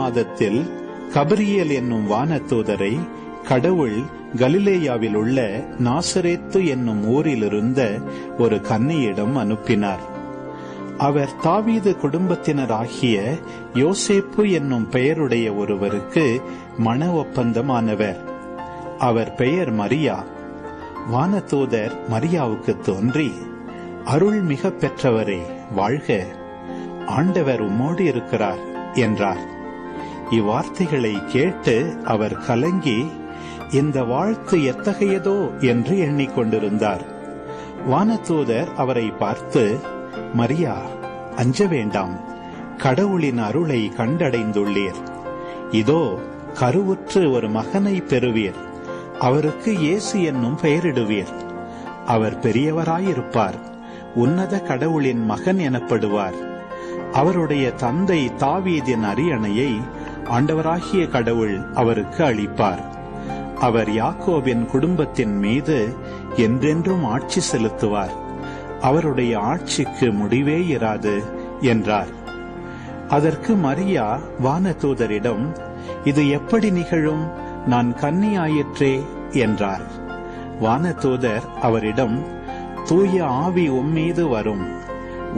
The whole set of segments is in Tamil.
மாதத்தில் கபிரியேல் என்னும் வானதூதரை கடவுள் கலிலேயாவில் உள்ள நாசரேத்து என்னும் ஊரிலிருந்த ஒரு கன்னியிடம் அனுப்பினார். அவர் தாவீது குடும்பத்தினராகிய யோசேப்பு என்னும் பெயருடைய ஒருவருக்கு மண ஒப்பந்தமானவர். அவர் பெயர் மரியா. வானதூதர் மரியாவுக்கு தோன்றி, அருள் மிக பெற்றவரே வாழ்க, ஆண்டவர் உம்மோடு இருக்கிறார் என்றார். இவ்வார்த்தைகளை கேட்டு அவர் கலங்கி, இந்த வாழ்த்து எத்தகையதோ என்று எண்ணிக்கொண்டிருந்தார். வானதூதர் அவரை பார்த்து, மரியா, அஞ்ச வேண்டாம், கடவுளின் அருளை கண்டடைந்துள்ளீர். இதோ கருவுற்று ஒரு மகனை பெறுவீர். அவருக்கு இயேசு என்னும் பெயரிடுவீர். அவர் பெரியவராயிருப்பார், உன்னத கடவுளின் மகன் எனப்படுவார். அவருடைய தந்தை தாவீதின் அரியணையை ஆண்டவராகிய கடவுள் அவருக்கு அளிப்பார். அவர் யாக்கோபின் குடும்பத்தின் மீது என்றென்றும் ஆட்சி செலுத்துவார். அவருடைய ஆட்சிக்கு முடிவே இராது என்றார். அதற்கு மரியா வானதூதரிடம், இது எப்படி நிகழும்? நான் கன்னியாயிற்றே என்றார். வானதூதர் அவரிடம், தூய ஆவி உம்மீது வரும்,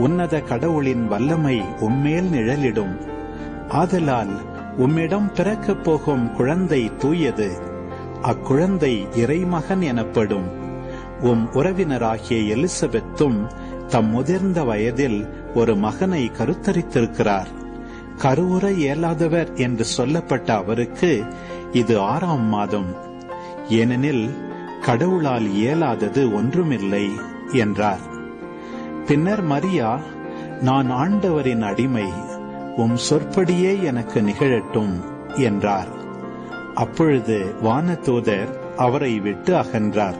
உன்னத கடவுளின் வல்லமை உம்மேல் நிழலிடும். ஆதலால் உம்மிடம் பிறக்கப் போகும் குழந்தை தூயது. அக்குழந்தை இறைமகன் எனப்படும். உம் உறவினராகிய எலிசபெத்தும் தம் முதிர்ந்த வயதில் ஒரு மகனை கருத்தரித்திருக்கிறார். கருவுற இயலாதவர் என்று சொல்லப்பட்ட அவருக்கு இது 6ஆம் மாதம். ஏனெனில் கடவுளால் இயலாதது ஒன்றுமில்லை என்றார். பின்னர் மரியா, நான் ஆண்டவரின் அடிமை, உம் சொற்படியே எனக்கு நிகழட்டும் என்றார். அப்பொழுது வானதூதர் அவரை விட்டு அகன்றார்.